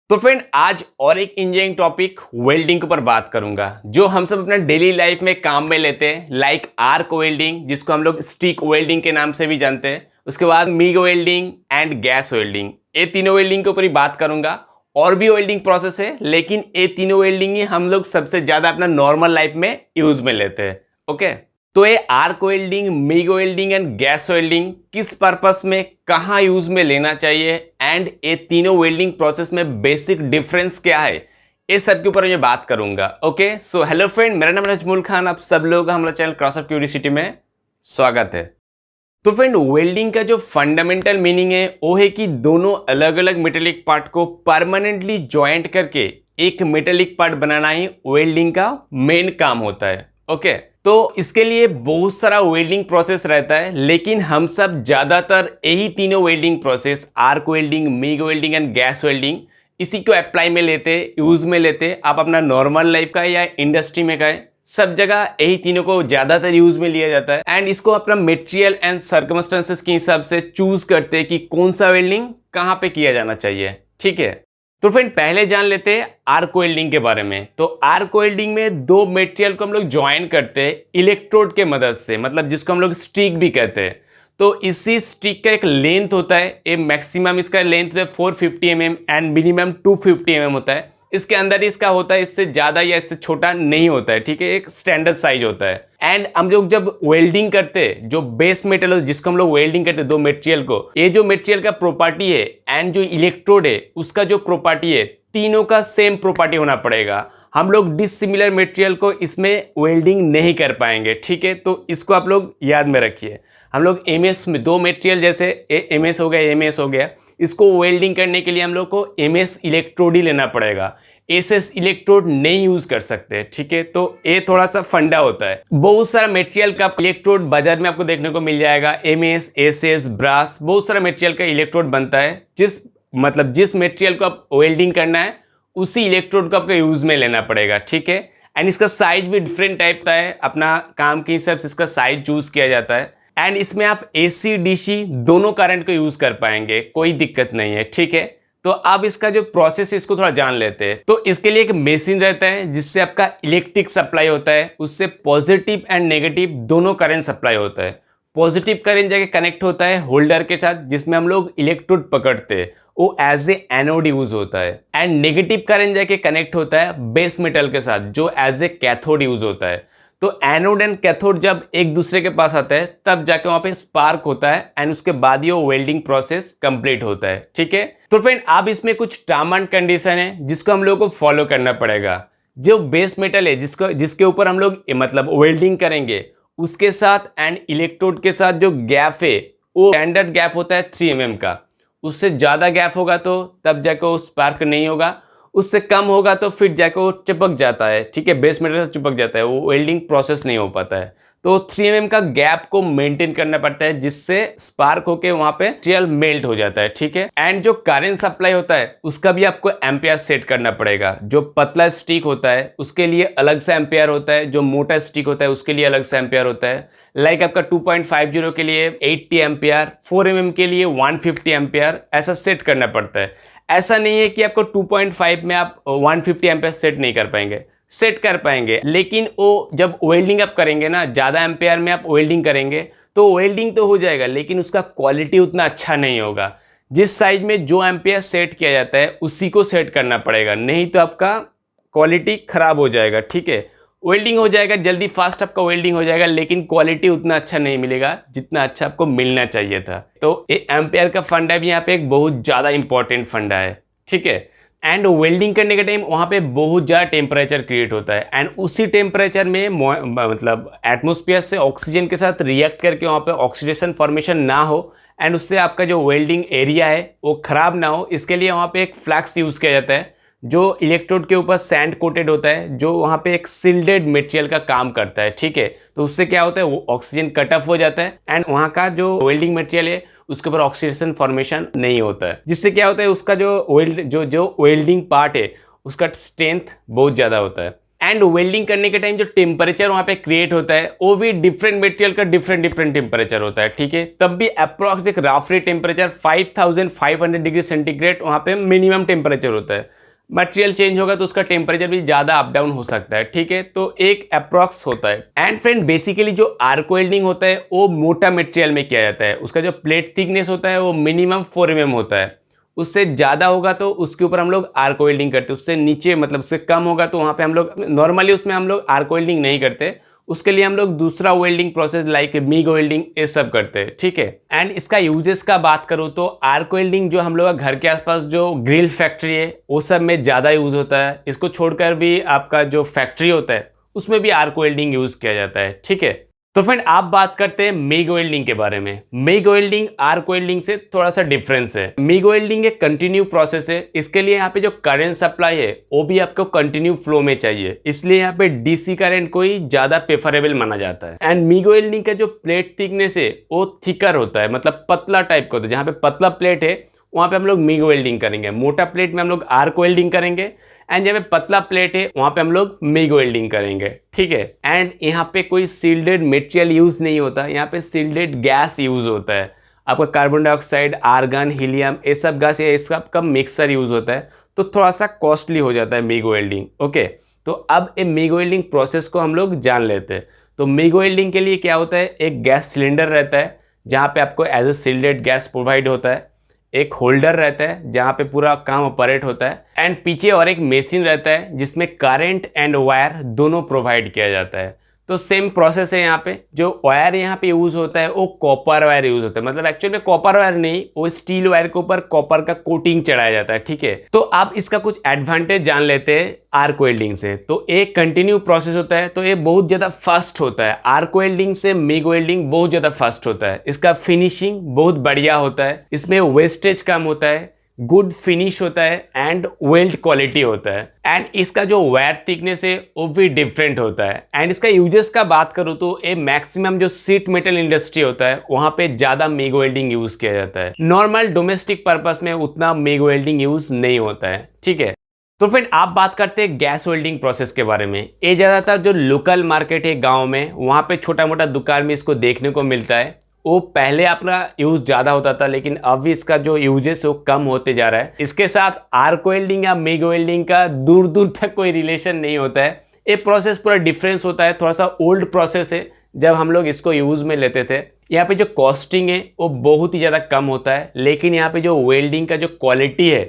तो फ्रेंड आज और एक इंजीनियरिंग टॉपिक वेल्डिंग के ऊपर बात करूंगा जो हम सब अपना डेली लाइफ में काम में लेते हैं, लाइक आर्क वेल्डिंग जिसको हम लोग स्टिक वेल्डिंग के नाम से भी जानते हैं। उसके बाद MiG welding and gas welding, ये तीनों वेल्डिंग के ऊपर ही बात करूंगा। और भी वेल्डिंग प्रोसेस है लेकिन ये तीनों वेल्डिंग ही हम लोग सबसे ज्यादा अपना नॉर्मल लाइफ में यूज में लेते हैं। ओके, तो ये arc welding, MiG welding and gas welding किस पर्पस में कहाँ यूज में लेना चाहिए एंड ये तीनों वेल्डिंग प्रोसेस में बेसिक डिफरेंस क्या है, ये सब के ऊपर मैं बात करूंगा। ओके, सो हेलो फ्रेंड, मेरा नाम नजमुल खान, आप सब लोग हमारे चैनल क्रॉस ऑफ क्यूरियोसिटी में स्वागत है। तो फ्रेंड, वेल्डिंग का जो फंडामेंटल मीनिंग है वो है कि दोनों अलग अलग मेटेलिक पार्ट को परमानेंटली ज्वाइंट करके एक मेटेलिक पार्ट बनाना ही वेल्डिंग का मेन काम होता है। ओके, तो इसके लिए बहुत सारा वेल्डिंग प्रोसेस रहता है लेकिन हम सब ज़्यादातर यही तीनों welding process, arc welding, MiG welding and gas welding, इसी को अप्लाई में लेते, यूज में लेते। आप अपना नॉर्मल लाइफ का या इंडस्ट्री में का है, सब जगह यही तीनों को ज़्यादातर यूज में लिया जाता है एंड इसको अपना मटेरियल एंड सर्कमस्टेंसेस के हिसाब से चूज करते हैं कि कौन सा वेल्डिंग कहाँ पे किया जाना चाहिए। ठीक है, तो फ्रेंड पहले जान लेते हैं आर्क वेल्डिंग के बारे में। तो आर्क वेल्डिंग में दो मटेरियल को हम लोग ज्वाइन करते हैं इलेक्ट्रोड के मदद से, मतलब जिसको हम लोग स्टिक भी कहते हैं। तो इसी स्टिक का एक लेंथ होता है, ये मैक्सिमम इसका लेंथ होता है 450 mm एंड मिनिमम 250 mm होता है। इसके अंदर इसका होता है, इससे ज़्यादा या इससे छोटा नहीं होता है। ठीक है, एक स्टैंडर्ड साइज होता है। एंड हम लोग जब वेल्डिंग करते हैं, जो बेस मेटल जिसको हम लोग वेल्डिंग करते हैं दो मटेरियल को, ये जो मटेरियल का प्रॉपर्टी है एंड जो इलेक्ट्रोड है उसका जो प्रॉपर्टी है, तीनों का सेम प्रॉपर्टी होना पड़ेगा। हम लोग डिसिमिलर मटेरियल को इसमें वेल्डिंग नहीं कर पाएंगे। ठीक है, तो इसको आप लोग याद में रखिए। हम लोग एमएस में दो मटेरियल जैसे एमएस हो गया, एमएस हो गया, इसको वेल्डिंग करने के लिए हम लोग को एमएस इलेक्ट्रोड ही लेना पड़ेगा, एसएस इलेक्ट्रोड नहीं यूज कर सकते। ठीक है, तो ये थोड़ा सा फंडा होता है। बहुत सारा मटेरियल का इलेक्ट्रोड बाजार में आपको देखने को मिल जाएगा, एमएस, एसएस, ब्रास, बहुत सारा मटेरियल का इलेक्ट्रोड बनता है। जिस मटेरियल को आप वेल्डिंग करना है उसी इलेक्ट्रोड को आपको यूज में लेना पड़ेगा। ठीक है, एंड इसका साइज भी डिफरेंट टाइप का है, अपना काम के हिसाब से इसका साइज चूज किया जाता है। एंड इसमें आप एसी डीसी दोनों करंट को यूज कर पाएंगे, कोई दिक्कत नहीं है। ठीक है, तो अब इसका जो प्रोसेस है इसको थोड़ा जान लेते हैं। तो इसके लिए एक मशीन रहता है जिससे आपका इलेक्ट्रिक सप्लाई होता है, उससे पॉजिटिव एंड नेगेटिव दोनों करंट सप्लाई होता है। पॉजिटिव करंट जाके कनेक्ट होता है होल्डर के साथ जिसमें हम लोग इलेक्ट्रोड पकड़ते हैं, वो एज ए एनोड यूज होता है। एंड नेगेटिव करंट जाके कनेक्ट होता है बेस मेटल के साथ जो एज ए कैथोड यूज होता है। तो एनोड एंड कैथोड जब एक दूसरे के पास आता है तब जाके वहां पे स्पार्क होता है एंड उसके बाद ही वो वेल्डिंग प्रोसेस कंप्लीट होता है। ठीक है, तो फ्रेंड अब इसमें कुछ टर्म एंड कंडीशन है जिसको हम लोग को फॉलो करना पड़ेगा। जो बेस मेटल है जिसके ऊपर हम लोग मतलब वेल्डिंग करेंगे, उसके साथ एंड इलेक्ट्रोड के साथ जो गैप है वो स्टैंडर्ड गैप होता है 3 mm का। उससे ज़्यादा गैप होगा तो तब जाके वो स्पार्क नहीं होगा, उससे कम होगा तो फिर जाके वो चिपक जाता है। ठीक है, बेस मेटल से चिपक जाता है, वो वेल्डिंग प्रोसेस नहीं हो पाता है। तो 3 mm का गैप को मेंटेन करना पड़ता है जिससे स्पार्क होके वहां पे मटेरियल मेल्ट हो जाता है। ठीक है, एंड जो करंट सप्लाई होता है उसका भी आपको एम्पियर सेट करना पड़ेगा। जो पतला स्टिक होता है उसके लिए अलग से एम्पियर होता है, जो मोटा स्टिक होता है उसके लिए अलग से एम्पियर होता है। लाइक आपका 2.50 के लिए 80 एम्पियर, 4 mm के लिए 150 एम्पियर, ऐसा सेट करना पड़ता है। ऐसा नहीं है कि आपको 2.5 में आप 150 एम्पियर सेट नहीं कर पाएंगे, सेट कर पाएंगे, लेकिन वो जब वेल्डिंग आप करेंगे ना, ज़्यादा एम्पियर में आप वेल्डिंग करेंगे तो वेल्डिंग तो हो जाएगा लेकिन उसका क्वालिटी उतना अच्छा नहीं होगा। जिस साइज में जो एम्पियर सेट किया जाता है उसी को सेट करना पड़ेगा, नहीं तो आपका क्वालिटी खराब हो जाएगा। ठीक है, वेल्डिंग हो जाएगा जल्दी, फास्ट आपका वेल्डिंग हो जाएगा लेकिन क्वालिटी उतना अच्छा नहीं मिलेगा जितना अच्छा आपको मिलना चाहिए था। तो ये एम्पियर का फंडा भी यहाँ पे एक बहुत ज़्यादा इंपॉर्टेंट फंडा है। ठीक है, एंड वेल्डिंग करने के टाइम वहाँ पे बहुत ज़्यादा टेम्परेचर क्रिएट होता है एंड उसी टेम्परेचर में मतलब एटमोसफियर से ऑक्सीजन के साथ रिएक्ट करके वहाँ पे ऑक्सीडेशन फॉर्मेशन ना हो एंड उससे आपका जो वेल्डिंग एरिया है वो खराब ना हो, इसके लिए वहाँ पे एक फ्लैक्स यूज़ किया जाता है जो इलेक्ट्रोड के ऊपर सैंड कोटेड होता है, जो वहाँ पे एक सिल्डेड मटेरियल का काम करता है। ठीक है, तो उससे क्या होता है, वो ऑक्सीजन कट ऑफ हो जाता है एंड वहाँ का जो वेल्डिंग मटेरियल है उसके ऊपर ऑक्सीडेशन फॉर्मेशन नहीं होता है, जिससे क्या होता है उसका जो वेल्डिंग पार्ट है उसका स्ट्रेंथ बहुत ज़्यादा होता है। एंड वेल्डिंग करने के टाइम जो टेम्परेचर वहां पे क्रिएट होता है वो भी डिफरेंट मटेरियल का डिफरेंट टेम्परेचर होता है, ठीक है। तब भी अप्रॉक्स एक राफली टेम्परेचर 5500 डिग्री सेंटीग्रेड वहां पे मिनिमम टेम्परेचर होता है। मटेरियल चेंज होगा तो उसका टेम्परेचर भी ज्यादा अप डाउन हो सकता है, ठीक है। तो एक अप्रॉक्स होता है। एंड फ्रेंड बेसिकली जो आर्क वेल्डिंग होता है वो मोटा मटेरियल में किया जाता है। उसका जो प्लेट थिकनेस होता है वो मिनिमम 4 mm होता है। उससे ज़्यादा होगा तो उसके ऊपर हम लोग आर्क वेल्डिंग करते हैं। उससे नीचे मतलब उससे कम होगा तो वहाँ पे हम लोग नॉर्मली उसमें हम लोग आर्क वेल्डिंग नहीं करते। उसके लिए हम लोग दूसरा welding process like MiG welding ये सब करते हैं, ठीक है। एंड इसका यूजेस का बात करूँ तो आर्क वेल्डिंग जो हम लोग घर के आसपास जो ग्रिल फैक्ट्री है वो सब में ज़्यादा यूज़ होता है। इसको छोड़कर भी आपका जो फैक्ट्री होता है उसमें भी आर्क वेल्डिंग यूज़ किया जाता है, ठीक है। तो फ्रेंड आप बात करते हैं मिग वेल्डिंग के बारे में। मिग वेल्डिंग आर्क वेल्डिंग से थोड़ा सा डिफरेंस है। मिग वेल्डिंग एक कंटिन्यू प्रोसेस है। इसके लिए यहाँ पे जो करंट सप्लाई है वो भी आपको कंटिन्यू फ्लो में चाहिए, इसलिए यहाँ पे डीसी करंट को ही ज्यादा प्रेफरेबल माना जाता है। एंड मिग वेल्डिंग का जो प्लेट थिकनेस है वो थिकर होता है, मतलब पतला टाइप का होता है। जहाँ पे पतला प्लेट है वहाँ पे हम लोग मिग वेल्डिंग करेंगे, मोटा प्लेट में हम लोग आर्क वेल्डिंग करेंगे। एंड जहाँ पे पतला प्लेट है वहाँ पे हम लोग मिग वेल्डिंग करेंगे, ठीक है। एंड यहाँ पे कोई सील्डेड मटेरियल यूज नहीं होता, यहाँ पे सील्डेड गैस यूज होता है। आपका कार्बन डाइऑक्साइड, आर्गन, हीलियम ये सब गैस या इस सब का मिक्सर यूज होता है, तो थोड़ा सा कॉस्टली हो जाता है मिग वेल्डिंग, ओके। तो अब ये मिग वेल्डिंग प्रोसेस को हम लोग जान लेते हैं। तो मिग वेल्डिंग के लिए क्या होता है, एक गैस सिलेंडर रहता है जहाँ पे आपको as a sealed gas provide होता है। एक होल्डर रहता है जहाँ पे पूरा काम ऑपरेट होता है। एंड पीछे और एक मशीन रहता है जिसमें करंट एंड वायर दोनों प्रोवाइड किया जाता है। तो सेम प्रोसेस है यहाँ पे। जो वायर यहाँ पे यूज होता है वो कॉपर वायर यूज होता है, मतलब एक्चुअली में कॉपर वायर नहीं, वो स्टील वायर के ऊपर कॉपर का कोटिंग चढ़ाया जाता है, ठीक है। तो आप इसका कुछ एडवांटेज जान लेते हैं आर्क वेल्डिंग से। तो एक कंटिन्यू प्रोसेस होता है तो ये बहुत ज्यादा फास्ट होता है। आर्क वेल्डिंग से मिग वेल्डिंग बहुत ज्यादा फास्ट होता है। इसका फिनिशिंग बहुत बढ़िया होता है, इसमें वेस्टेज कम होता है, गुड फिनिश होता है एंड वेल्ड क्वालिटी होता है। एंड इसका जो वायर थिकनेस है वो भी डिफरेंट होता है। एंड इसका यूजेस का बात करूँ तो ये मैक्सिमम जो सीट मेटल इंडस्ट्री होता है वहां पे ज्यादा मिग वेल्डिंग यूज किया जाता है। नॉर्मल डोमेस्टिक पर्पस में उतना मिग वेल्डिंग यूज नहीं होता है, ठीक है। तो फिर आप बात करते हैं गैस वेल्डिंग प्रोसेस के बारे में। ये ज्यादातर जो लोकल मार्केट है गाँव में वहां पे छोटा मोटा दुकान में इसको देखने को मिलता है। वो पहले अपना यूज ज़्यादा होता था लेकिन अभी इसका जो यूजेस है वो कम होते जा रहा है। इसके साथ आर्क वेल्डिंग या मिग वेल्डिंग का दूर दूर तक कोई रिलेशन नहीं होता है। ये प्रोसेस पूरा डिफरेंस होता है, थोड़ा सा ओल्ड प्रोसेस है जब हम लोग इसको यूज़ में लेते थे। यहाँ पे जो कॉस्टिंग है वो बहुत ही ज़्यादा कम होता है, लेकिन यहाँ पे जो वेल्डिंग का जो क्वालिटी है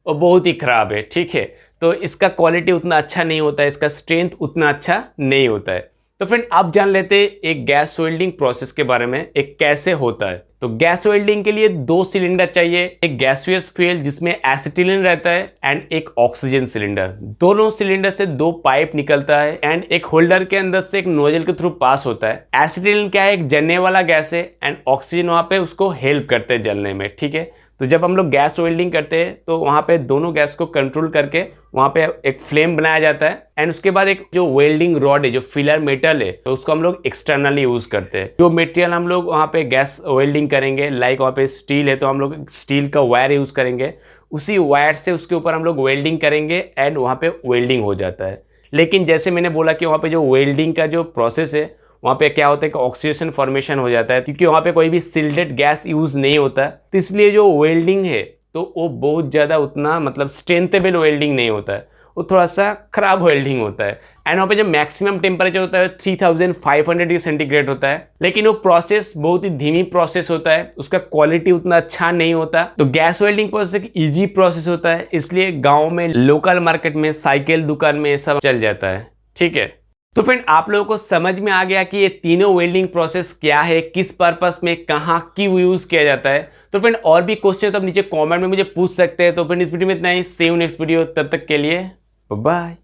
वो बहुत ही ख़राब है, ठीक है। तो इसका क्वालिटी उतना अच्छा नहीं होता है, इसका स्ट्रेंथ उतना अच्छा नहीं होता है। तो फ्रेंड आप जान लेते हैं एक गैस वेल्डिंग प्रोसेस के बारे में, एक कैसे होता है। तो गैस वेल्डिंग के लिए 2 सिलेंडर चाहिए, एक गैसियस फ्यूल जिसमें एसिटिलीन रहता है एंड एक ऑक्सीजन सिलेंडर। दोनों सिलेंडर से 2 पाइप निकलता है एंड एक होल्डर के अंदर से एक नोजल के थ्रू पास होता है। एसिटिलीन क्या है, एक जलने वाला गैस है एंड ऑक्सीजन वहां पे उसको हेल्प करते हैं जलने में, ठीक है। तो जब हम लोग गैस वेल्डिंग करते हैं तो वहाँ पे दोनों गैस को कंट्रोल करके वहाँ पे एक फ्लेम बनाया जाता है। एंड उसके बाद एक जो वेल्डिंग रॉड है, जो फिलर मेटल है, तो उसको हम लोग एक्सटर्नली यूज करते हैं। जो मटेरियल हम लोग वहाँ पे गैस वेल्डिंग करेंगे, लाइक वहाँ पे स्टील है तो हम लोग स्टील का वायर यूज करेंगे, उसी वायर से उसके ऊपर हम लोग वेल्डिंग करेंगे एंड वहाँ पे वेल्डिंग हो जाता है। लेकिन जैसे मैंने बोला कि वहाँ पे जो वेल्डिंग का जो प्रोसेस है वहाँ पे क्या होता है कि ऑक्सीडेशन फॉर्मेशन हो जाता है, क्योंकि वहाँ पे कोई भी सिल्डेड गैस यूज नहीं होता। तो इसलिए जो वेल्डिंग है तो वो बहुत ज़्यादा उतना मतलब स्ट्रेंथेबल वेल्डिंग नहीं होता है, वो थोड़ा सा खराब वेल्डिंग होता है। एंड वहाँ पे जो मैक्सिमम टेम्परेचर होता है 3500 डिग्री सेंटीग्रेड होता है, लेकिन वो प्रोसेस बहुत ही धीमी प्रोसेस होता है, उसका क्वालिटी उतना अच्छा नहीं होता। तो गैस वेल्डिंग प्रोसेस एक ईजी प्रोसेस होता है, इसलिए गाँव में लोकल मार्केट में साइकिल दुकान में सब चल जाता है, ठीक है। तो फ्रेंड आप लोगों को समझ में आ गया कि ये तीनों वेल्डिंग प्रोसेस क्या है, किस पर्पस में, कहाँ क्यों यूज किया जाता है। तो फ्रेंड और भी क्वेश्चन तो आप नीचे कमेंट में मुझे पूछ सकते हैं। तो फ्रेंड इस वीडियो में इतना ही, सी यू नेक्स्ट वीडियो, तब तक के लिए बाय।